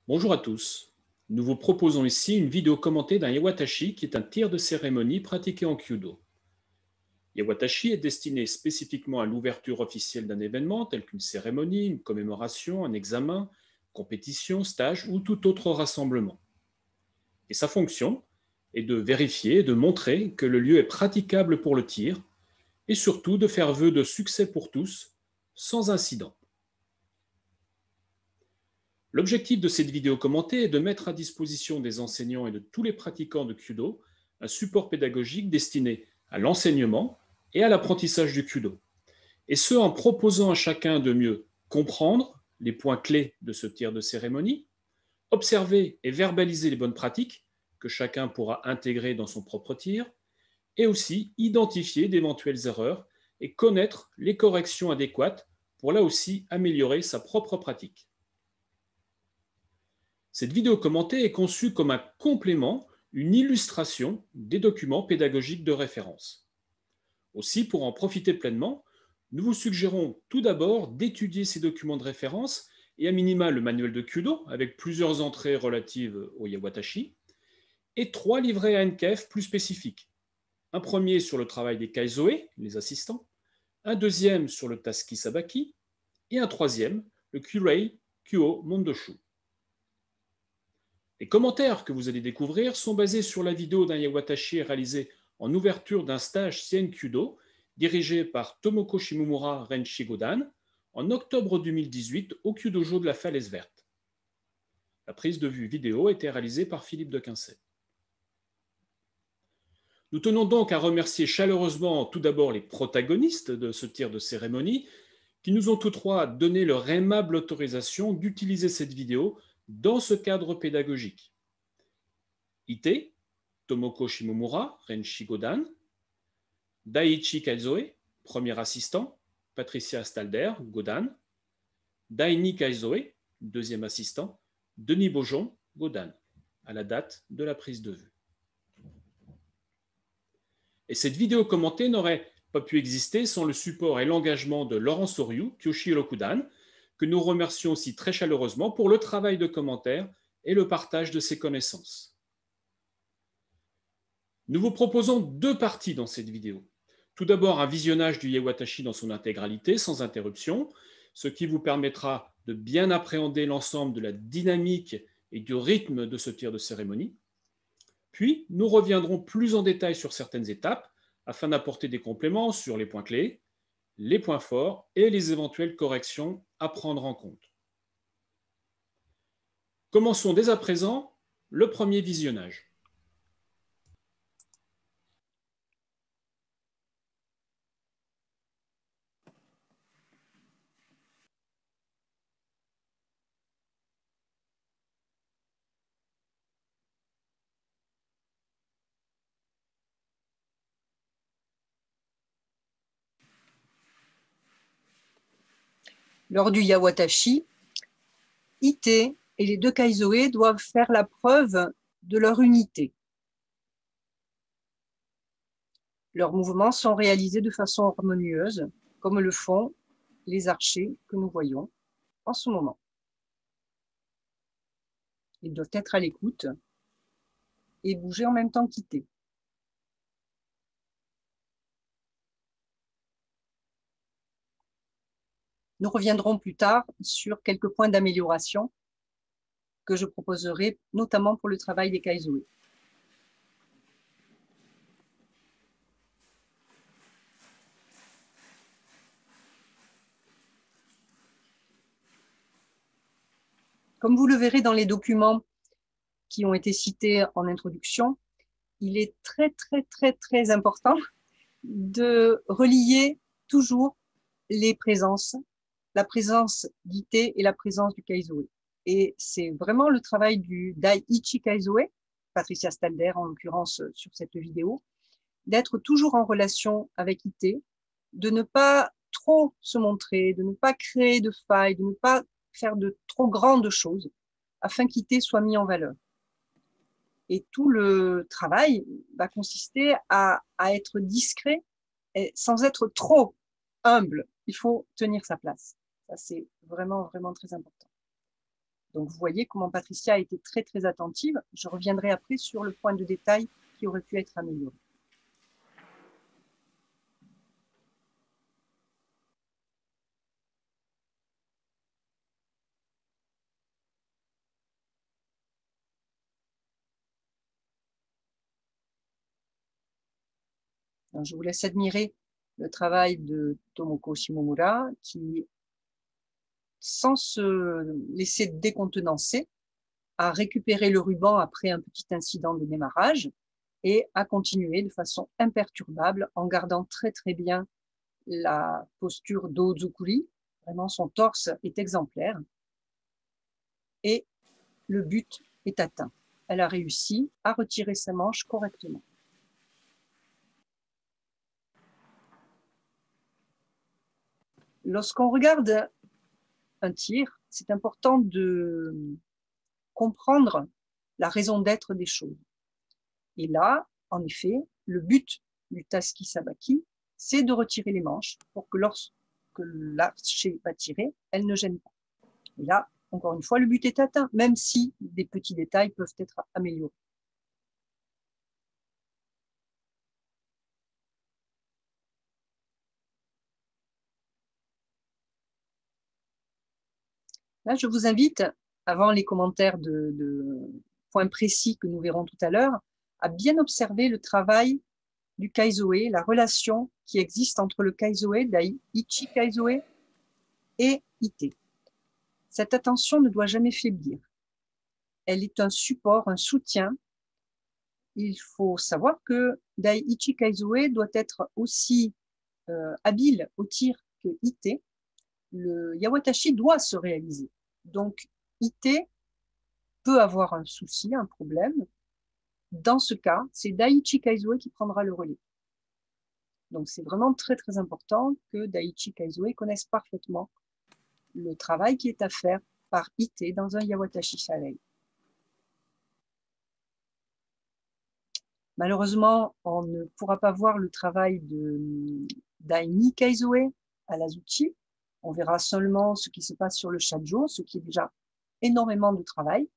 Bonjour à tous. Nous vous proposons ici une vidéo commentée d'un Yawatashi qui est un tir de cérémonie pratiqué en Kyudo. Yawatashi est destiné spécifiquement à l'ouverture officielle d'un événement tel qu'une cérémonie, une commémoration, un examen, compétition, stage ou tout autre rassemblement. Et sa fonction est de vérifier et de montrer que le lieu est praticable pour le tir et surtout de faire vœu de succès pour tous, sans incident. L'objectif de cette vidéo commentée est de mettre à disposition des enseignants et de tous les pratiquants de Kyudo un support pédagogique destiné à l'enseignement et à l'apprentissage du Kyudo. Et ce, en proposant à chacun de mieux comprendre les points clés de ce tir de cérémonie, observer et verbaliser les bonnes pratiques que chacun pourra intégrer dans son propre tir, et aussi identifier d'éventuelles erreurs et connaître les corrections adéquates pour là aussi améliorer sa propre pratique. Cette vidéo commentée est conçue comme un complément, une illustration des documents pédagogiques de référence. Aussi, pour en profiter pleinement, nous vous suggérons tout d'abord d'étudier ces documents de référence et à minima le manuel de Kyudo avec plusieurs entrées relatives au Yawatashi et 3 livrets à NKF plus spécifiques. Un premier sur le travail des Kaizoe, les assistants, un deuxième sur le Tasuki Sabaki et un troisième, le Kyurei Kyo Mondoshu. Les commentaires que vous allez découvrir sont basés sur la vidéo d'un Yawatashi réalisé en ouverture d'un stage Sien Kyudo dirigé par Tomoko Shimomura Renshi Godan en octobre 2018 au Kyudojo de la Falaise Verte. La prise de vue vidéo a été réalisée par Philippe de Quincey. Nous tenons donc à remercier chaleureusement tout d'abord les protagonistes de ce tir de cérémonie qui nous ont tous trois donné leur aimable autorisation d'utiliser cette vidéo dans ce cadre pédagogique. Ite, Tomoko Shimomura, Renshi Godan, Daiichi Kaizoe, premier assistant, Patricia Stalder, Godan, Daini Kaizoe, deuxième assistant, Denis Beaujon, Godan, à la date de la prise de vue. Et cette vidéo commentée n'aurait pas pu exister sans le support et l'engagement de Laurent Soryu, Kyoshi Rokudan, que nous remercions aussi très chaleureusement pour le travail de commentaire et le partage de ses connaissances. Nous vous proposons 2 parties dans cette vidéo. Tout d'abord, un visionnage du Yawatashi dans son intégralité, sans interruption, ce qui vous permettra de bien appréhender l'ensemble de la dynamique et du rythme de ce tir de cérémonie. Puis, nous reviendrons plus en détail sur certaines étapes afin d'apporter des compléments sur les points clés, les points forts et les éventuelles corrections à prendre en compte. Commençons dès à présent le premier visionnage. Lors du Yawatashi, Ite et les 2 Kaizoe doivent faire la preuve de leur unité. Leurs mouvements sont réalisés de façon harmonieuse, comme le font les archers que nous voyons en ce moment. Ils doivent être à l'écoute et bouger en même temps qu'Ite. Nous reviendrons plus tard sur quelques points d'amélioration que je proposerai notamment pour le travail des Kaizoe. Comme vous le verrez dans les documents qui ont été cités en introduction, il est très important de relier toujours les présences, la présence d'Ite et la présence du Kaizoe. Et c'est vraiment le travail du Daiichi Kaizoe, Patricia Stalder en l'occurrence sur cette vidéo, d'être toujours en relation avec Ite, de ne pas trop se montrer, de ne pas créer de failles, de ne pas faire de trop grandes choses, afin qu'Ite soit mis en valeur. Et tout le travail va consister à être discret et sans être trop humble. Il faut tenir sa place. Ça, c'est vraiment très important. Donc, vous voyez comment Patricia a été très, très attentive. Je reviendrai après sur le point de détail qui aurait pu être amélioré. Alors, je vous laisse admirer le travail de Tomoko Shimomura qui, sans se laisser décontenancer, a récupéré le ruban après un petit incident de démarrage et a continué de façon imperturbable en gardant très très bien la posture d'Ozukuri. Vraiment, son torse est exemplaire et le but est atteint. Elle a réussi à retirer sa manche correctement. Lorsqu'on regarde un tir, c'est important de comprendre la raison d'être des choses. Et là, en effet, le but du Taski Sabaki, c'est de retirer les manches pour que lorsque l'archer va tirer, elle ne gêne pas. Et là, encore une fois, le but est atteint, même si des petits détails peuvent être améliorés. Là, je vous invite, avant les commentaires de points précis que nous verrons tout à l'heure, à bien observer le travail du Kaizoe, la relation qui existe entre le Kaizoe, Daiichi Kaizoe et Ite. Cette attention ne doit jamais faiblir. Elle est un support, un soutien. Il faut savoir que Daiichi Kaizoe doit être aussi habile au tir que Ite. Le Yawatashi doit se réaliser. Donc, Ite peut avoir un souci, un problème. Dans ce cas, c'est Daiichi Kaizoe qui prendra le relais. Donc, c'est vraiment très, très important que Daiichi Kaizoe connaisse parfaitement le travail qui est à faire par Ite dans un Yawatashi Sarei. Malheureusement, on ne pourra pas voir le travail de Daini Kaizoe à l'Azuchi. On verra seulement ce qui se passe sur le Shajo, ce qui est déjà énormément de travail.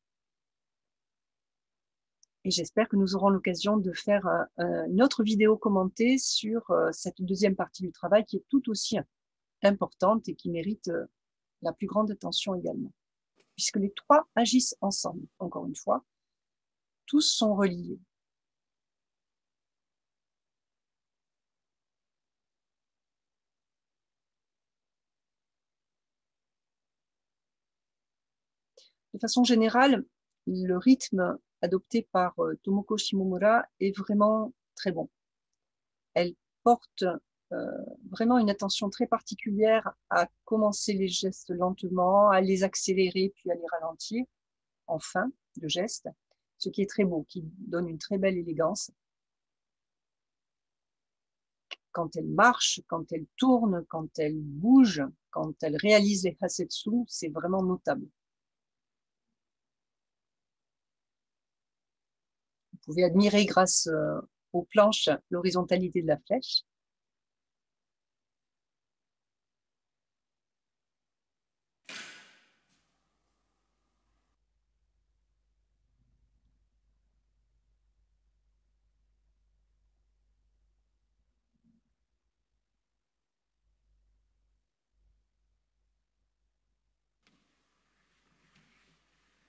Et j'espère que nous aurons l'occasion de faire une autre vidéo commentée sur cette deuxième partie du travail qui est tout aussi importante et qui mérite la plus grande attention également. Puisque les trois agissent ensemble, encore une fois, tous sont reliés. De façon générale, le rythme adopté par Tomoko Shimomura est vraiment très bon. Elle porte vraiment une attention très particulière à commencer les gestes lentement, à les accélérer puis à les ralentir en fin de geste, ce qui est très beau, qui donne une très belle élégance. Quand elle marche, quand elle tourne, quand elle bouge, quand elle réalise les hasetsu, c'est vraiment notable. Vous pouvez admirer grâce aux planches l'horizontalité de la flèche.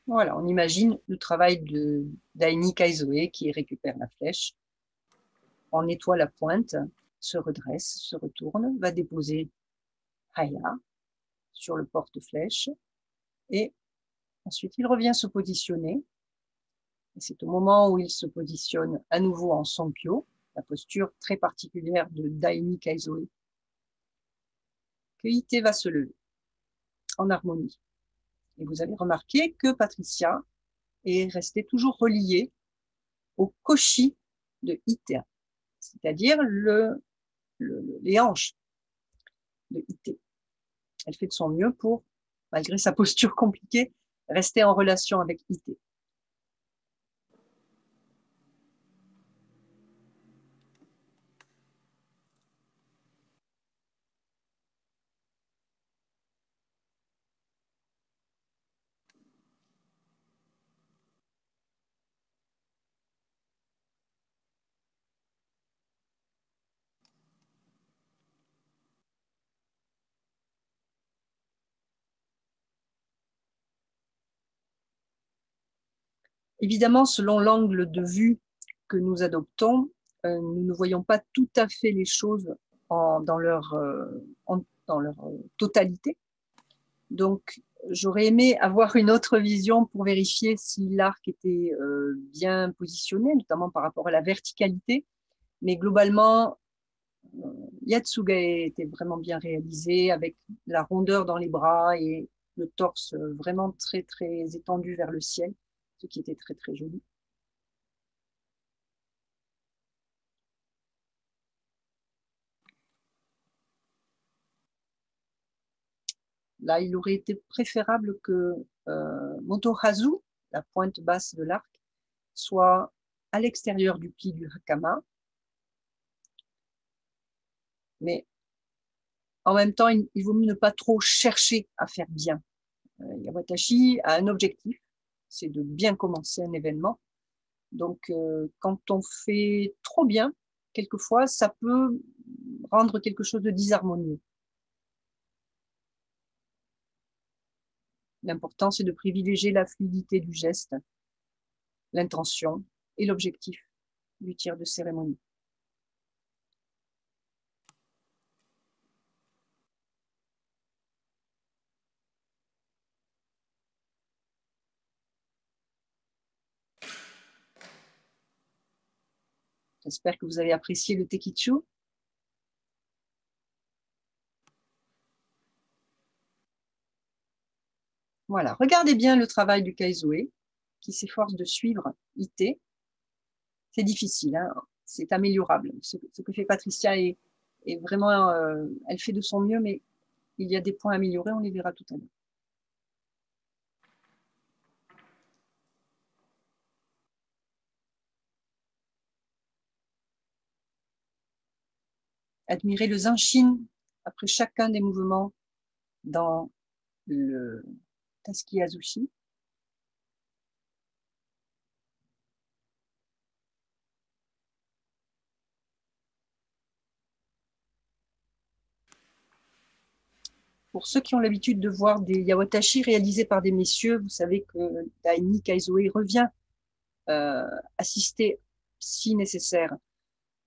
Voilà, on imagine le travail de Daini Kaizoe qui récupère la flèche, en nettoie la pointe, se redresse, se retourne, va déposer Haya sur le porte-flèche et ensuite il revient se positionner. Et c'est au moment où il se positionne à nouveau en Sonkyo, la posture très particulière de Daini Kaizoe, que Ite va se lever en harmonie. Et vous avez remarqué que Patricia est restée toujours reliée au koshi de Ite, c'est-à-dire les hanches de Ite. Elle fait de son mieux pour, malgré sa posture compliquée, rester en relation avec Ite. Évidemment, selon l'angle de vue que nous adoptons, nous ne voyons pas tout à fait les choses dans leur totalité. Donc, j'aurais aimé avoir une autre vision pour vérifier si l'arc était bien positionné, notamment par rapport à la verticalité. Mais globalement, Yatsuga était vraiment bien réalisé, avec la rondeur dans les bras et le torse vraiment très, très étendu vers le ciel, ce qui était très, très joli. Là, il aurait été préférable que Motohazu, la pointe basse de l'arc, soit à l'extérieur du pli du hakama. Mais en même temps, il vaut mieux ne pas trop chercher à faire bien. Yawatashi a un objectif, c'est de bien commencer un événement. Donc, quand on fait trop bien, quelquefois, ça peut rendre quelque chose de disharmonieux. L'important, c'est de privilégier la fluidité du geste, l'intention et l'objectif du tir de cérémonie. J'espère que vous avez apprécié le Tekitsu. Voilà, regardez bien le travail du Kaizoe, qui s'efforce de suivre Ite. C'est difficile, hein, c'est améliorable. Ce que fait Patricia est vraiment, elle fait de son mieux, mais il y a des points améliorés, on les verra tout à l'heure. Admirez le zanshin après chacun des mouvements dans le Tatsukii Azushi. Pour ceux qui ont l'habitude de voir des yawatashi réalisés par des messieurs, vous savez que Daini Kaizoe revient assister, si nécessaire,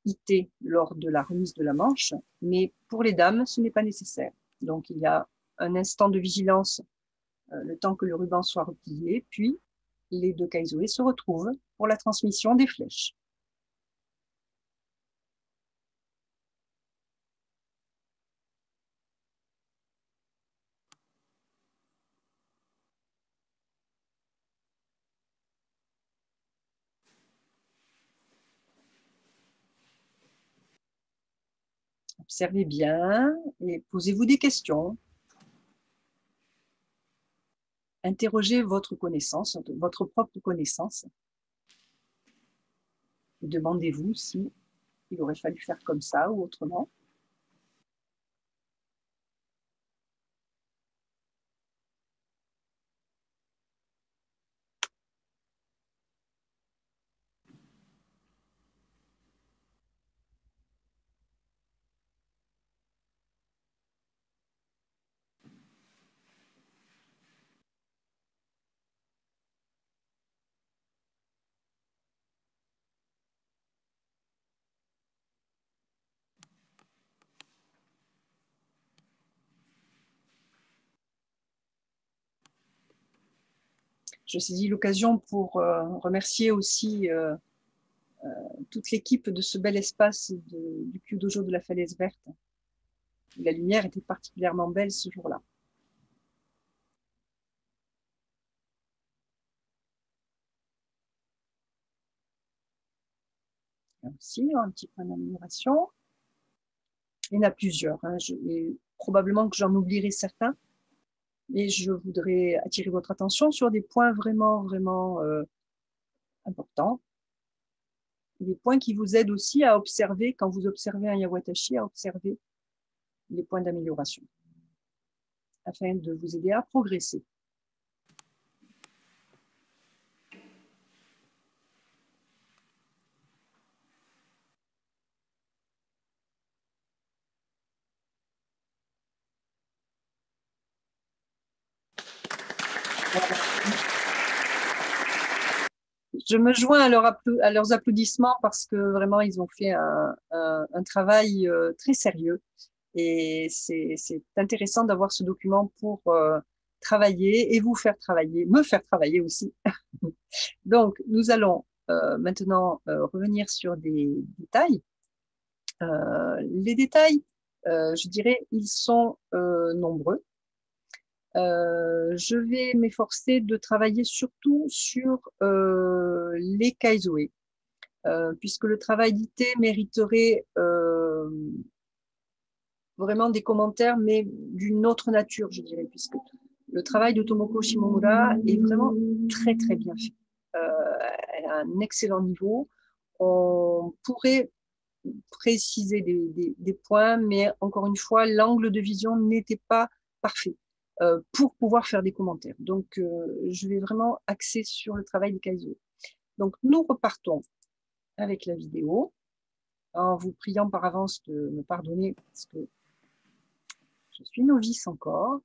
Ite lors de la remise de la manche, mais pour les dames, ce n'est pas nécessaire. Donc, il y a un instant de vigilance, le temps que le ruban soit replié, puis les deux Kaizoe se retrouvent pour la transmission des flèches. Observez bien et posez-vous des questions. Interrogez votre connaissance, votre propre connaissance. Demandez-vous si il aurait fallu faire comme ça ou autrement. Je saisis l'occasion pour remercier aussi toute l'équipe de ce bel espace du Kyudojo de la Falaise Verte. La lumière était particulièrement belle ce jour-là. Aussi, un petit point d'amélioration. Il y en a plusieurs. Hein. Probablement que j'en oublierai certains. Mais je voudrais attirer votre attention sur des points vraiment, vraiment importants. Des points qui vous aident aussi à observer, quand vous observez un yawatashi, à observer les points d'amélioration, afin de vous aider à progresser. je me joins à leurs applaudissements parce que vraiment, ils ont fait un travail très sérieux. Et c'est intéressant d'avoir ce document pour travailler et vous faire travailler, me faire travailler aussi. Donc, nous allons maintenant revenir sur des détails. Les détails, je dirais, ils sont nombreux. Je vais m'efforcer de travailler surtout sur les kaizoé, puisque le travail d'IT mériterait vraiment des commentaires, mais d'une autre nature, je dirais, puisque le travail de Tomoko Shimomura est vraiment très, très bien fait. Elle a un excellent niveau. On pourrait préciser des points, mais encore une fois, l'angle de vision n'était pas parfait pour pouvoir faire des commentaires. Donc, je vais vraiment axer sur le travail des kaizo. Donc, nous repartons avec la vidéo, en vous priant par avance de me pardonner, parce que je suis novice encore.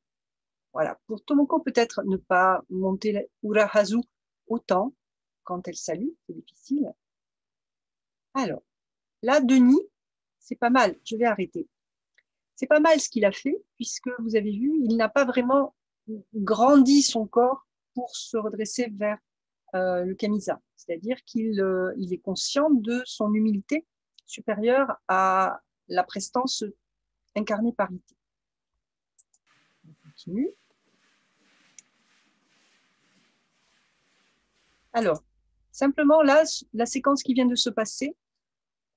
Voilà. Pour Tomoko, peut-être ne pas monter la Urahazu autant quand elle salue, c'est difficile. Alors, là, Denis, c'est pas mal, je vais arrêter. C'est pas mal ce qu'il a fait, puisque vous avez vu, il n'a pas vraiment grandi son corps pour se redresser vers le Kamisa. C'est-à-dire qu'il il est conscient de son humilité supérieure à la prestance incarnée par Ité. On continue. Alors, simplement là, la séquence qui vient de se passer,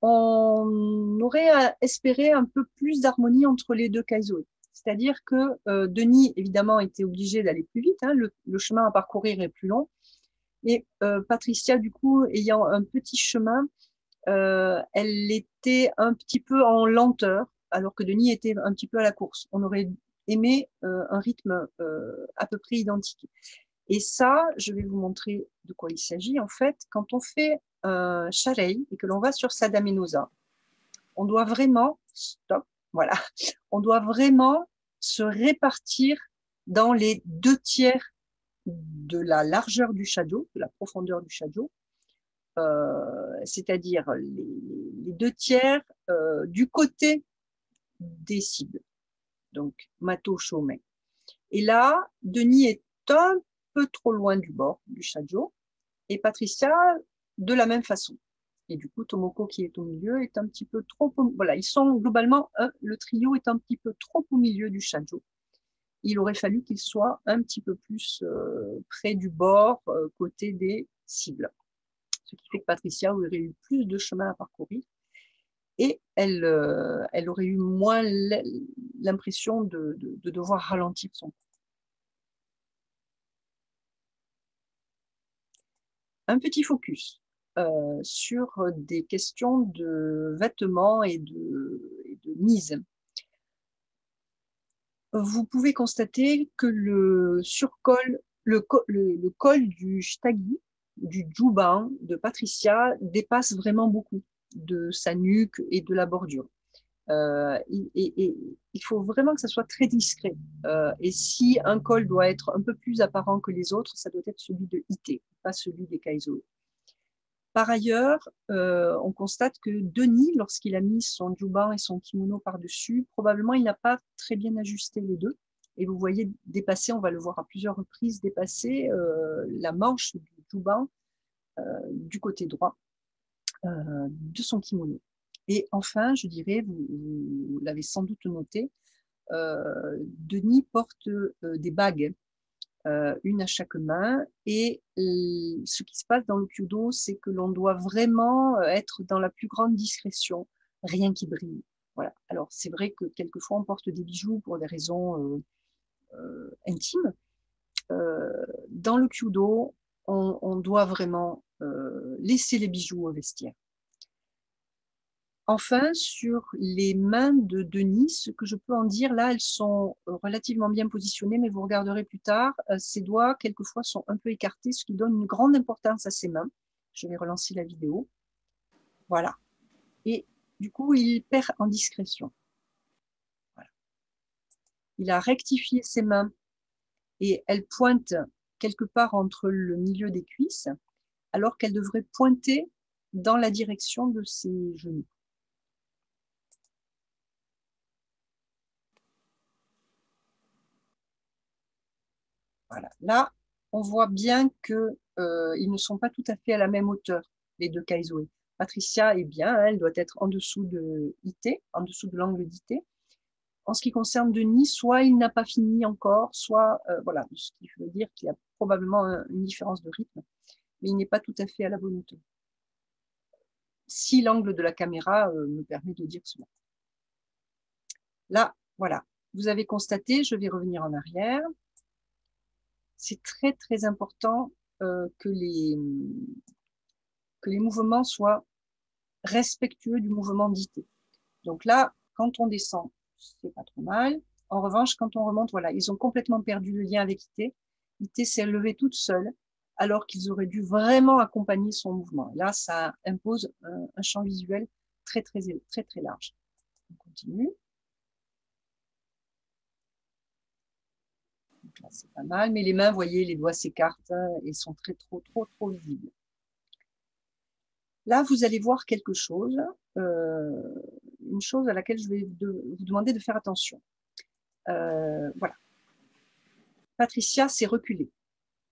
on aurait à espérer un peu plus d'harmonie entre les deux kaizoé. C'est-à-dire que Denis, évidemment, était obligé d'aller plus vite, hein, le chemin à parcourir est plus long, et Patricia, du coup, ayant un petit chemin, elle était un petit peu en lenteur, alors que Denis était un petit peu à la course. On aurait aimé un rythme à peu près identique. Et ça, je vais vous montrer de quoi il s'agit. En fait, quand on fait un charei et que l'on va sur Sadamenosa, on doit vraiment, stop, voilà, on doit vraiment se répartir dans les 2/3 de la largeur du shadow, de la profondeur du shadow, c'est-à-dire les 2/3 du côté des cibles, donc Mato Shomei. Et là, Denis est un peu trop loin du bord du shadow et Patricia de la même façon. Et du coup, Tomoko qui est au milieu est un petit peu trop... Voilà, ils sont globalement, le trio est un petit peu trop au milieu du shadow. Il aurait fallu qu'il soit un petit peu plus près du bord, côté des cibles. Ce qui fait que Patricia aurait eu plus de chemin à parcourir et elle aurait eu moins l'impression de devoir ralentir son pas. Un petit focus sur des questions de vêtements et de mise. Vous pouvez constater que le surcol, le col du shtagi, du djouban de Patricia dépasse vraiment beaucoup de sa nuque et de la bordure. Il faut vraiment que ça soit très discret. Et si un col doit être un peu plus apparent que les autres, ça doit être celui de Ité, pas celui des kaizoé. Par ailleurs, on constate que Denis, lorsqu'il a mis son djouban et son kimono par-dessus, probablement il n'a pas très bien ajusté les deux. Et vous voyez dépasser, on va le voir à plusieurs reprises, dépasser la manche du djouban du côté droit de son kimono. Et enfin, je dirais, vous l'avez sans doute noté, Denis porte des bagues, une à chaque main. Et ce qui se passe dans le kyudo, c'est que l'on doit vraiment être dans la plus grande discrétion, rien qui brille. Voilà. Alors, c'est vrai que quelquefois, on porte des bijoux pour des raisons intimes. Dans le kyudo, on doit vraiment laisser les bijoux au vestiaire. Enfin, sur les mains de Denis, ce que je peux en dire, là, elles sont relativement bien positionnées, mais vous regarderez plus tard, ses doigts, quelquefois, sont un peu écartés, ce qui donne une grande importance à ses mains. Je vais relancer la vidéo. Voilà. Et du coup, il perd en discrétion. Voilà. Il a rectifié ses mains et elles pointent quelque part entre le milieu des cuisses. alors qu'elle devrait pointer dans la direction de ses genoux. Voilà. Là, on voit bien que ils ne sont pas tout à fait à la même hauteur, les deux Kaizoé. Patricia est bien, elle doit être en dessous de IT, en dessous de l'angle d'IT. En ce qui concerne Denis, soit il n'a pas fini encore, soit voilà, ce qui veut dire qu'il y a probablement une différence de rythme, mais il n'est pas tout à fait à la bonne hauteur. Si l'angle de la caméra me permet de dire cela. Là, voilà, vous avez constaté, je vais revenir en arrière. C'est très très important que les mouvements soient respectueux du mouvement d'IT. Donc là, quand on descend, c'est pas trop mal. En revanche, quand on remonte, voilà, ils ont complètement perdu le lien avec IT. IT s'est levée toute seule, alors qu'ils auraient dû vraiment accompagner son mouvement. Là, ça impose un champ visuel très, très, très, très large. On continue. Donc là, c'est pas mal, mais les mains, vous voyez, les doigts s'écartent et sont trop visibles. Là, vous allez voir quelque chose, une chose à laquelle je vais vous demander de faire attention. Voilà. Patricia s'est reculée.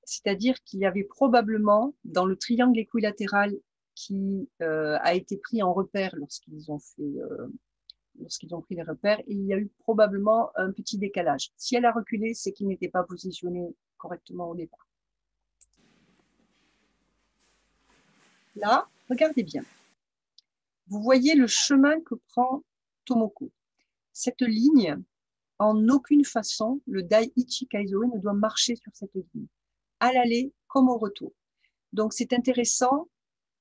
C'est-à-dire qu'il y avait probablement, dans le triangle équilatéral qui a été pris en repère lorsqu'ils ont pris les repères, il y a eu probablement un petit décalage. Si elle a reculé, c'est qu'il n'était pas positionné correctement au départ. Là, regardez bien. Vous voyez le chemin que prend Tomoko. Cette ligne, en aucune façon, le Daiichi Kaizoé ne doit marcher sur cette ligne, à l'aller comme au retour. Donc, c'est intéressant,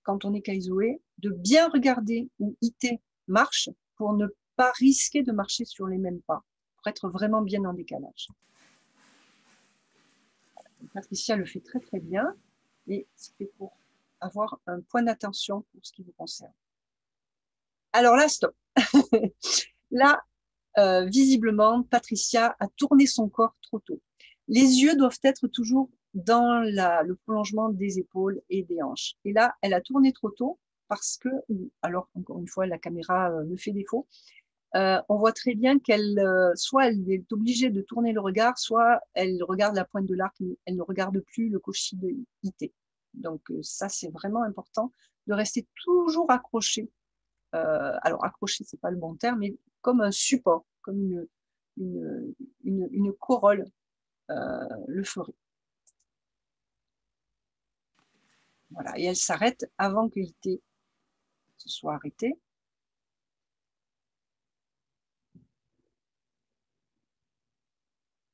quand on est Kaizoé, de bien regarder où IT marche pour ne pas risquer de marcher sur les mêmes pas, pour être vraiment bien en décalage. Patricia le fait très très bien, et c'était pour avoir un point d'attention pour ce qui vous concerne. Alors là, stop. Là, visiblement, Patricia a tourné son corps trop tôt. Les yeux doivent être toujours dans le prolongement des épaules et des hanches. Et là, elle a tourné trop tôt parce que, alors encore une fois, la caméra me fait défaut, on voit très bien qu'elle, soit elle est obligée de tourner le regard, soit elle regarde la pointe de l'arc, elle ne regarde plus le koshi de IT. Donc ça, c'est vraiment important de rester toujours accroché. Alors accroché, c'est pas le bon terme, mais comme un support, comme une corolle le ferait. Voilà, et elle s'arrête avant que IT se soit arrêté.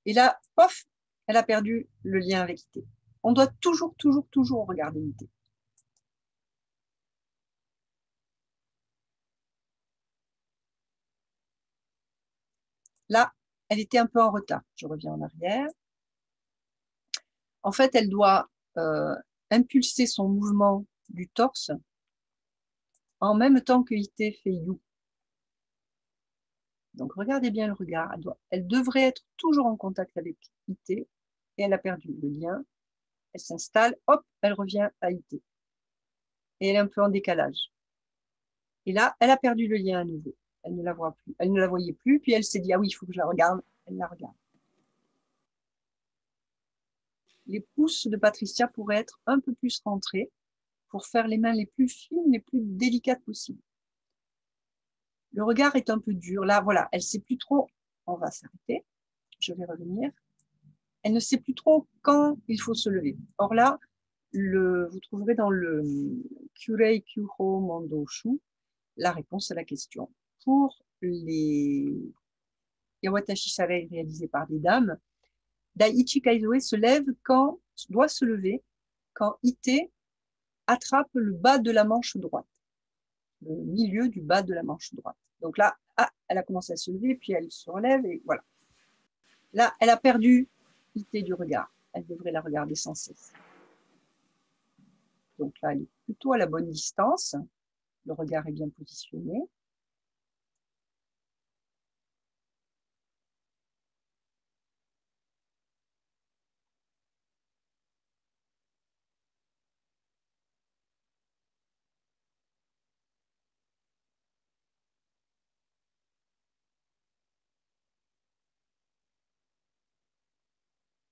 Et là, pof, elle a perdu le lien avec IT. On doit toujours regarder IT. Là, elle était un peu en retard. Je reviens en arrière. En fait, elle doit impulser son mouvement du torse en même temps que IT fait You. Donc, regardez bien le regard. Elle devrait être toujours en contact avec IT et elle a perdu le lien. Elle s'installe, hop, elle revient à IT. Et elle est un peu en décalage. Et là, elle a perdu le lien à nouveau. Elle ne la voit plus. Elle ne la voyait plus. Puis elle s'est dit, ah oui, il faut que je la regarde. Elle la regarde. Les pouces de Patricia pourraient être un peu plus rentrés pour faire les mains les plus fines, les plus délicates possibles. Le regard est un peu dur. Là, voilà, elle ne sait plus trop. On va s'arrêter. Je vais revenir. Elle ne sait plus trop quand il faut se lever. Or là, vous trouverez dans le Kyurei Kyuho Mondoshu la réponse à la question. Pour les Yawatashi Sarei réalisés par des dames, Daiichi Kaizoé doit se lever quand IT attrape le bas de la manche droite, le milieu du bas de la manche droite. Donc là, elle a commencé à se lever, puis elle se relève, et voilà. Là, elle a perdu IT du regard. Elle devrait la regarder sans cesse. Donc là, elle est plutôt à la bonne distance. Le regard est bien positionné.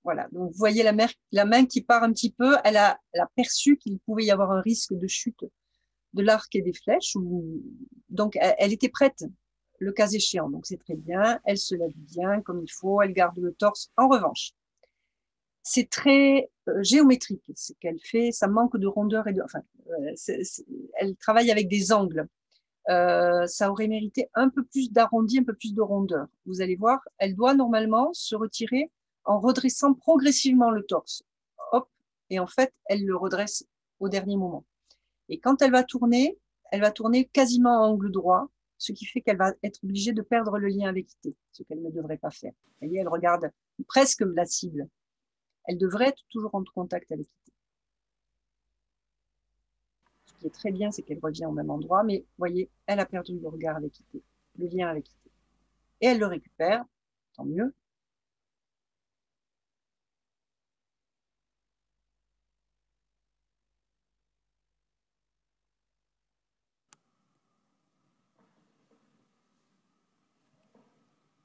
Voilà, donc vous voyez la main qui part un petit peu, elle a perçu qu'il pouvait y avoir un risque de chute de l'arc et des flèches, donc elle était prête, le cas échéant, donc c'est très bien, elle se lève bien comme il faut, elle garde le torse. En revanche, c'est très géométrique ce qu'elle fait, ça manque de rondeur et de, enfin, elle travaille avec des angles. Ça aurait mérité un peu plus d'arrondi, un peu plus de rondeur. Vous allez voir, elle doit normalement se retirer en redressant progressivement le torse. Hop, et en fait, elle le redresse au dernier moment. Et quand elle va tourner quasiment à angle droit, ce qui fait qu'elle va être obligée de perdre le lien avec Ité, ce qu'elle ne devrait pas faire. Vous voyez, elle regarde presque la cible. Elle devrait être toujours en contact avec Ité. Ce qui est très bien, c'est qu'elle revient au même endroit, mais vous voyez, elle a perdu le regard avec Ité, le lien avec Ité. Et elle le récupère, tant mieux.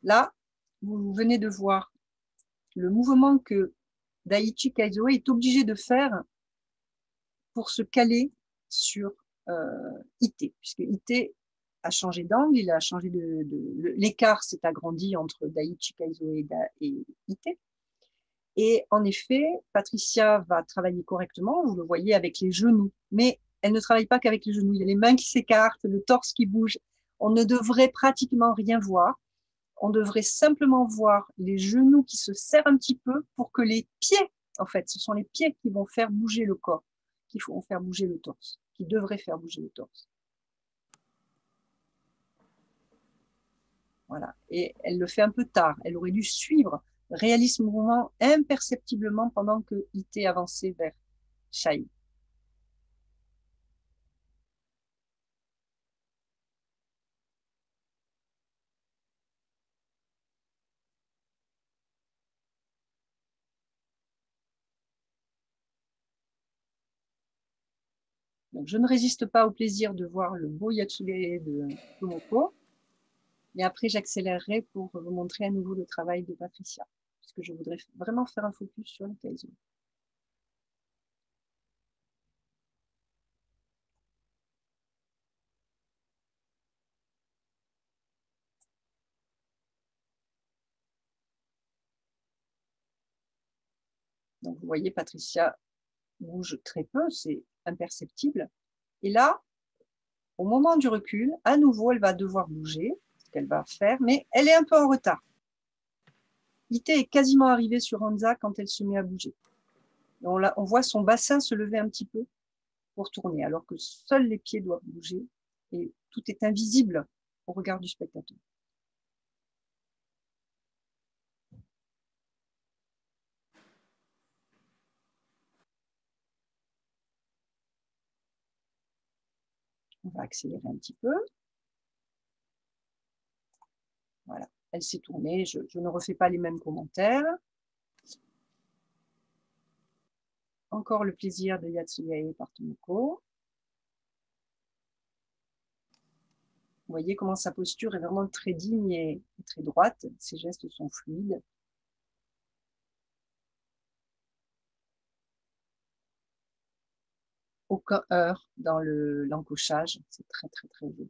Là, vous venez de voir le mouvement que Daiichi Kaizoe est obligé de faire pour se caler sur Ité, puisque Ité a changé d'angle, il a changé l'écart s'est agrandi entre Daiichi Kaizoe et Ité. Et en effet, Patricia va travailler correctement, vous le voyez avec les genoux, mais elle ne travaille pas qu'avec les genoux, il y a les mains qui s'écartent, le torse qui bouge. On ne devrait pratiquement rien voir. On devrait simplement voir les genoux qui se serrent un petit peu pour que les pieds, en fait, ce sont les pieds qui vont faire bouger le corps, qui vont faire bouger le torse, qui devraient faire bouger le torse. Voilà. Et elle le fait un peu tard. Elle aurait dû suivre réalisme mouvement imperceptiblement pendant que Ité avançait vers Shai. Donc, je ne résiste pas au plaisir de voir le beau Yatsuge de Tomoko, mais après j'accélérerai pour vous montrer à nouveau le travail de Patricia, puisque je voudrais vraiment faire un focus sur le Kaizo. Donc vous voyez, Patricia bouge très peu, c'est imperceptible. Et là, au moment du recul, à nouveau, elle va devoir bouger, ce qu'elle va faire, mais elle est un peu en retard. Ité est quasiment arrivée sur Hansa quand elle se met à bouger. On voit son bassin se lever un petit peu pour tourner, alors que seuls les pieds doivent bouger et tout est invisible au regard du spectateur. On va accélérer un petit peu. Voilà, elle s'est tournée, je ne refais pas les mêmes commentaires. Encore le plaisir de Yatsuyae par Tomoko. Vous voyez comment sa posture est vraiment très digne et très droite. Ses gestes sont fluides. Aucun heurt dans l'encochage. C'est très, très, très joli.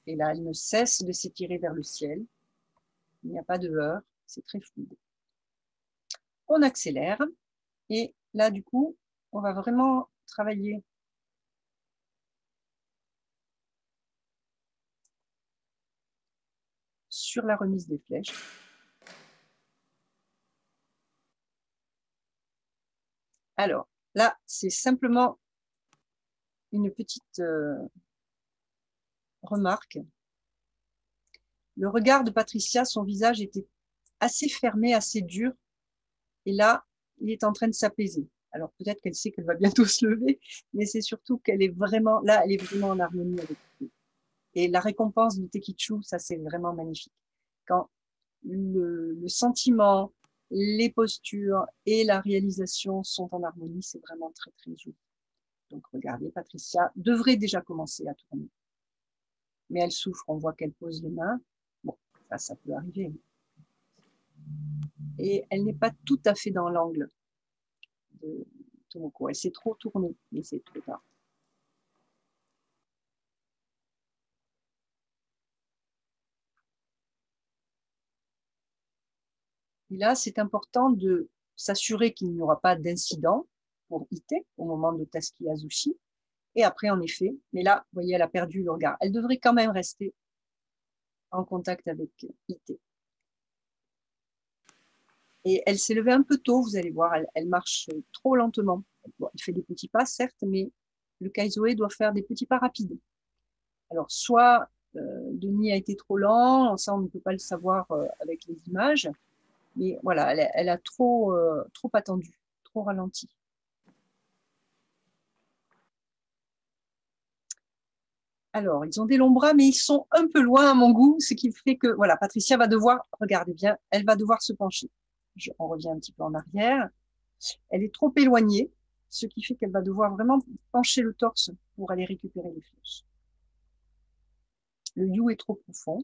Et là, elle ne cesse de s'étirer vers le ciel. Il n'y a pas de heurt. C'est très fluide. On accélère. Et là, du coup, on va vraiment travailler sur la remise des flèches. Alors, là, c'est simplement une petite remarque. Le regard de Patricia, son visage était assez fermé, assez dur. Et là, il est en train de s'apaiser. Alors, peut-être qu'elle sait qu'elle va bientôt se lever, mais c'est surtout qu'elle est vraiment, là, elle est vraiment en harmonie avec lui. Et la récompense de Tekichu, ça, c'est vraiment magnifique. Quand le sentiment, les postures et la réalisation sont en harmonie, c'est vraiment très, très joli. Donc, regardez, Patricia devrait déjà commencer à tourner. Mais elle souffre, on voit qu'elle pose les mains. Bon, Ça peut arriver. Et elle n'est pas tout à fait dans l'angle de Tomoko. Elle s'est trop tournée, mais c'est trop tard. Et là, c'est important de s'assurer qu'il n'y aura pas d'incident pour Ite au moment de Tatsuki Azuchi. Et après, en effet, mais là, vous voyez, elle a perdu le regard. Elle devrait quand même rester en contact avec Ite. Et elle s'est levée un peu tôt, vous allez voir, elle marche trop lentement. Bon, elle fait des petits pas, certes, mais le Kaizoe doit faire des petits pas rapides. Alors, soit Denis a été trop lent, ça on ne peut pas le savoir avec les images, mais voilà, elle a trop attendu, trop ralenti. Alors, ils ont des longs bras, mais ils sont un peu loin à mon goût, ce qui fait que, voilà, Patricia va devoir, regardez bien, elle va devoir se pencher. On revient un petit peu en arrière. Elle est trop éloignée, ce qui fait qu'elle va devoir vraiment pencher le torse pour aller récupérer les flèches. Le yu est trop profond.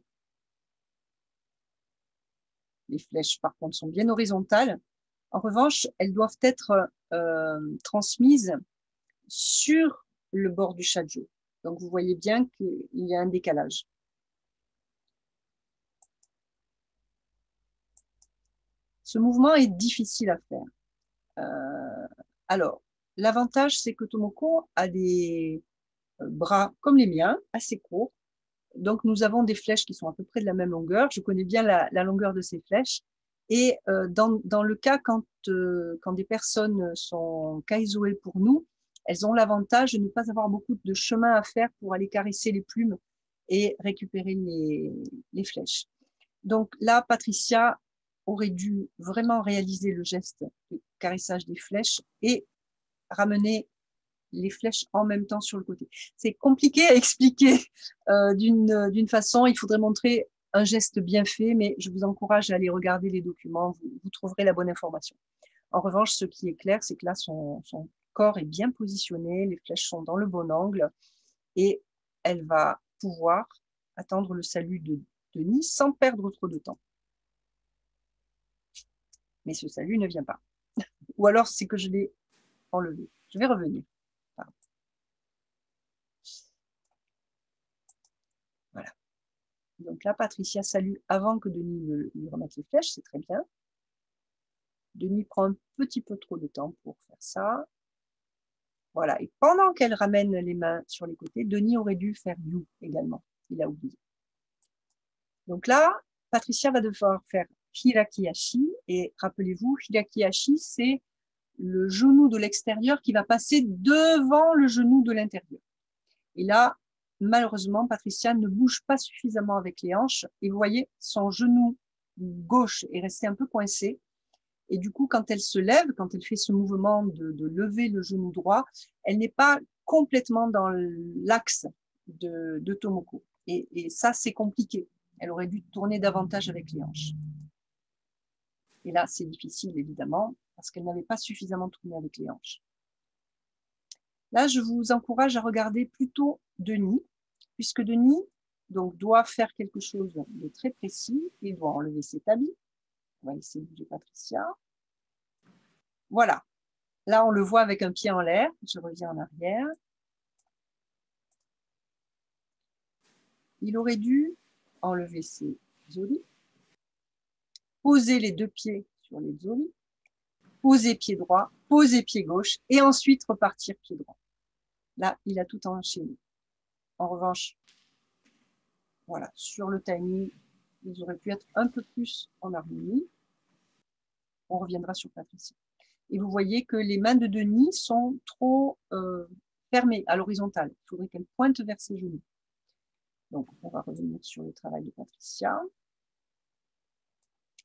Les flèches, par contre, sont bien horizontales. En revanche, elles doivent être transmises sur le bord du shajo. Donc, vous voyez bien qu'il y a un décalage. Ce mouvement est difficile à faire. Alors, l'avantage, c'est que Tomoko a des bras comme les miens, assez courts. Donc, nous avons des flèches qui sont à peu près de la même longueur. Je connais bien la longueur de ces flèches. Et dans le cas quand des personnes sont kaizoe pour nous, elles ont l'avantage de ne pas avoir beaucoup de chemin à faire pour aller caresser les plumes et récupérer les flèches. Donc là, Patricia aurait dû vraiment réaliser le geste de caressage des flèches et ramener les flèches en même temps sur le côté. C'est compliqué à expliquer d'une façon. Il faudrait montrer un geste bien fait, mais je vous encourage à aller regarder les documents. Vous trouverez la bonne information. En revanche, ce qui est clair, c'est que là, son corps est bien positionné, les flèches sont dans le bon angle et elle va pouvoir attendre le salut de Denis sans perdre trop de temps. Mais ce salut ne vient pas. Ou alors, c'est que je l'ai enlevé. Je vais revenir. Pardon. Voilà. Donc là, Patricia salue avant que Denis lui remette les flèches, c'est très bien. Denis prend un petit peu trop de temps pour faire ça. Voilà, et pendant qu'elle ramène les mains sur les côtés, Denis aurait dû faire you également. Il a oublié. Donc là, Patricia va devoir faire Hirakihashi. Et rappelez-vous, Hirakihashi, c'est le genou de l'extérieur qui va passer devant le genou de l'intérieur. Et là, malheureusement, Patricia ne bouge pas suffisamment avec les hanches. Et vous voyez, son genou gauche est resté un peu coincé. Et du coup, quand elle se lève, quand elle fait ce mouvement de lever le genou droit, elle n'est pas complètement dans l'axe de Tomoko. Et ça, c'est compliqué. Elle aurait dû tourner davantage avec les hanches. Et là, c'est difficile, évidemment, parce qu'elle n'avait pas suffisamment tourné avec les hanches. Là, je vous encourage à regarder plutôt Denis, puisque Denis donc, doit faire quelque chose de très précis. Il doit enlever cet habit. On va laisser bouger Patricia. Voilà. Là, on le voit avec un pied en l'air. Je reviens en arrière. Il aurait dû enlever ses zolis, poser les deux pieds sur les zolis, poser pied droit, poser pied gauche et ensuite repartir pied droit. Là, il a tout enchaîné. En revanche, voilà, sur le timing, ils auraient pu être un peu plus en harmonie. On reviendra sur Patricia. Et vous voyez que les mains de Denis sont trop fermées à l'horizontale. Il faudrait qu'elle pointe vers ses genoux. Donc, on va revenir sur le travail de Patricia.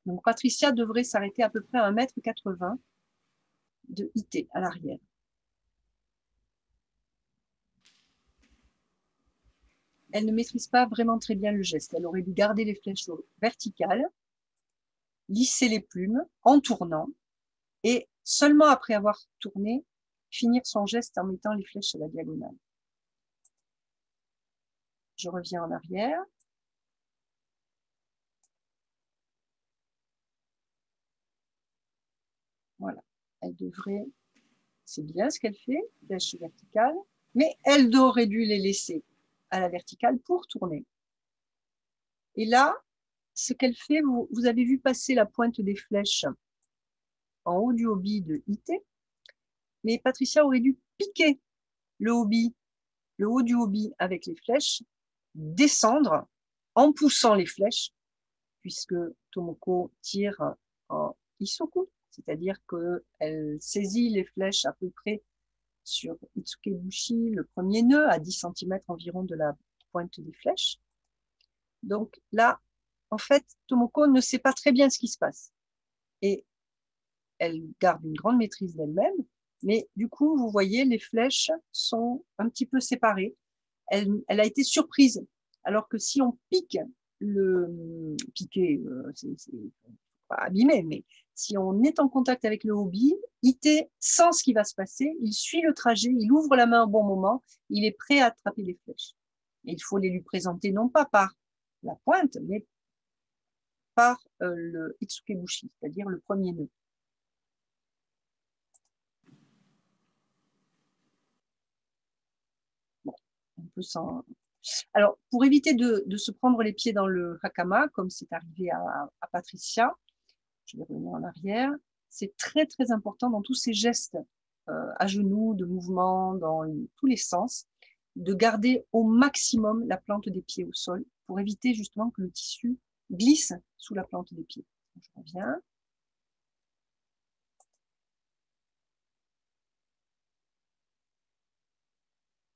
Donc, Patricia devrait s'arrêter à peu près à 1,80 m de Ite à l'arrière. Elle ne maîtrise pas vraiment très bien le geste. Elle aurait dû garder les flèches verticales, lisser les plumes en tournant et seulement après avoir tourné, finir son geste en mettant les flèches à la diagonale. Je reviens en arrière. Voilà, elle devrait, c'est bien ce qu'elle fait, flèche verticale, mais elle aurait dû les laisser à la verticale pour tourner. Et là, ce qu'elle fait, vous avez vu passer la pointe des flèches en haut du hobby de IT, mais Patricia aurait dû piquer le hobby, le haut du hobby avec les flèches, descendre en poussant les flèches, puisque Tomoko tire en isoku, c'est-à-dire qu'elle saisit les flèches à peu près sur Itsukebushi, le premier nœud, à 10 cm environ de la pointe des flèches. Donc là, en fait, Tomoko ne sait pas très bien ce qui se passe. Et elle garde une grande maîtrise d'elle-même, mais du coup, vous voyez, les flèches sont un petit peu séparées. Elle a été surprise, alors que si on pique piquer, c'est pas abîmer, mais si on est en contact avec le hobby, IT sent ce qui va se passer, il suit le trajet, il ouvre la main au bon moment, il est prêt à attraper les flèches. Et il faut les lui présenter non pas par la pointe, mais par le Itsukebushi, c'est-à-dire le premier nœud. Bon, on peut s'en... Alors, pour éviter de se prendre les pieds dans le hakama, comme c'est arrivé à Patricia, je vais revenir en arrière, c'est très très important dans tous ces gestes à genoux, de mouvement, dans tous les sens, de garder au maximum la plante des pieds au sol pour éviter justement que le tissu glisse sous la plante des pieds. Je reviens.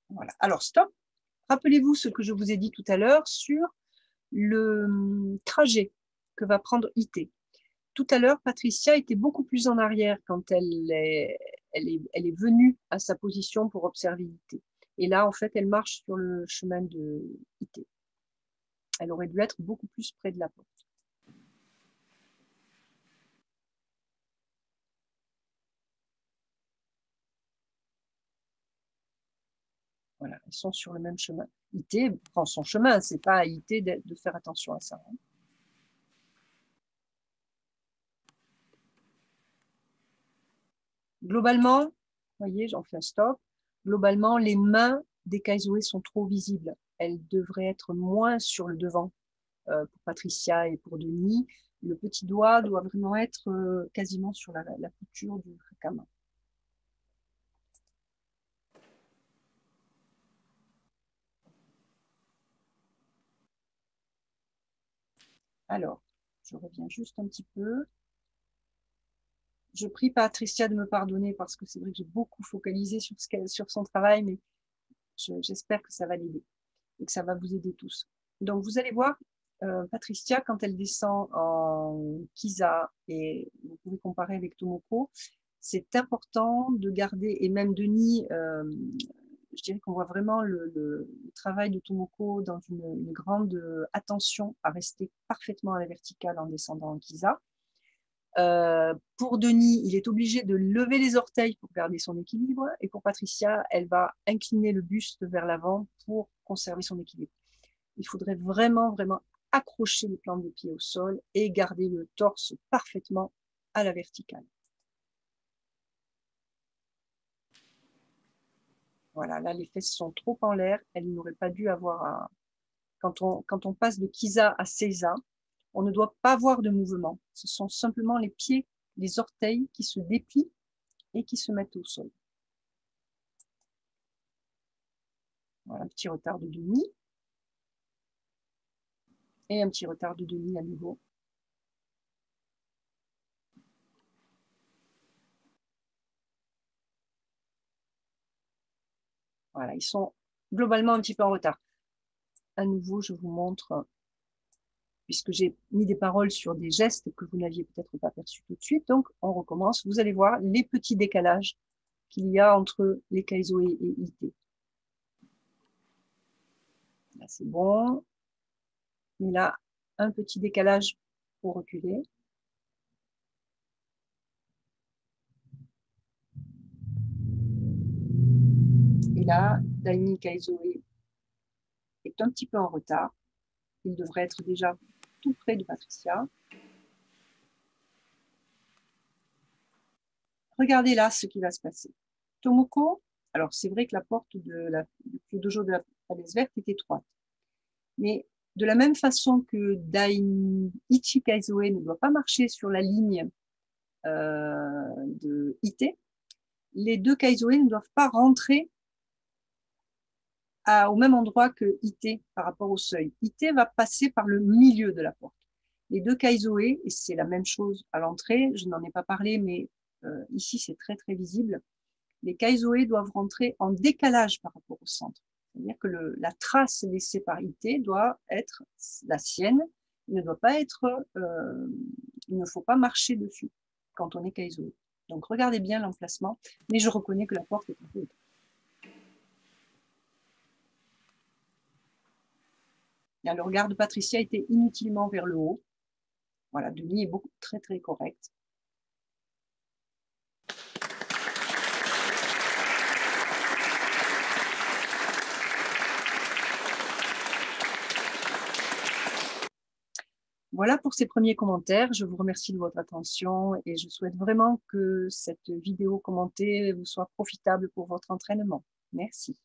Voilà. Alors, stop. Rappelez-vous ce que je vous ai dit tout à l'heure sur le trajet que va prendre IT. Tout à l'heure, Patricia était beaucoup plus en arrière quand elle est venue à sa position pour observer IT. Et là, en fait, elle marche sur le chemin de IT. Elle aurait dû être beaucoup plus près de la porte. Voilà, elles sont sur le même chemin. IT prend son chemin, c'est pas à IT de faire attention à ça. Globalement, vous voyez, j'en fais un stop. Globalement, les mains des Kaizoé sont trop visibles. Elles devraient être moins sur le devant pour Patricia et pour Denis. Le petit doigt doit vraiment être quasiment sur la couture du hakama. Alors, je reviens juste un petit peu. Je prie Patricia de me pardonner parce que c'est vrai que j'ai beaucoup focalisé sur son travail, mais j'espère que ça va l'aider et que ça va vous aider tous. Donc, vous allez voir, Patricia, quand elle descend en Kiza, et vous pouvez comparer avec Tomoko, c'est important de garder, et même Denis, je dirais qu'on voit vraiment le travail de Tomoko dans une grande attention à rester parfaitement à la verticale en descendant en Kiza. Pour Denis, il est obligé de lever les orteils pour garder son équilibre. Et pour Patricia, elle va incliner le buste vers l'avant pour conserver son équilibre. Il faudrait vraiment, vraiment accrocher les plantes de pied au sol et garder le torse parfaitement à la verticale. Voilà, là, les fesses sont trop en l'air. Elles n'auraient pas dû avoir un... Quand on passe de Kiza à Seiza, on ne doit pas avoir de mouvement. Ce sont simplement les pieds, les orteils qui se déplient et qui se mettent au sol. Voilà, un petit retard de demi. Et un petit retard de demi à nouveau. Voilà, ils sont globalement un petit peu en retard. À nouveau, je vous montre, puisque j'ai mis des paroles sur des gestes que vous n'aviez peut-être pas perçus tout de suite. Donc, on recommence. Vous allez voir les petits décalages qu'il y a entre les Kaizoé et IT. Là, c'est bon. Mais là, un petit décalage pour reculer. Et là, Daini Kaizoé est un petit peu en retard. Il devrait être déjà tout près de Patricia. regardez là ce qui va se passer. Tomoko, alors c'est vrai que la porte du Kyudojo de la falaise verte est étroite, mais de la même façon que Daiichi Kaizoe ne doit pas marcher sur la ligne de Ite, les deux Kaizoe ne doivent pas rentrer au même endroit que Ite par rapport au seuil. Ite va passer par le milieu de la porte. Les deux Kaizoe, et c'est la même chose à l'entrée, je n'en ai pas parlé, mais ici c'est très très visible, les Kaizoe doivent rentrer en décalage par rapport au centre. C'est-à-dire que la trace laissée par Ite doit être la sienne, il ne doit pas être, il ne faut pas marcher dessus quand on est Kaizoe. Donc regardez bien l'emplacement, mais je reconnais que la porte est un peu étroite. Le regard de Patricia était inutilement vers le haut. Voilà, Denis est très très correct. Voilà pour ces premiers commentaires. Je vous remercie de votre attention et je souhaite vraiment que cette vidéo commentée vous soit profitable pour votre entraînement. Merci.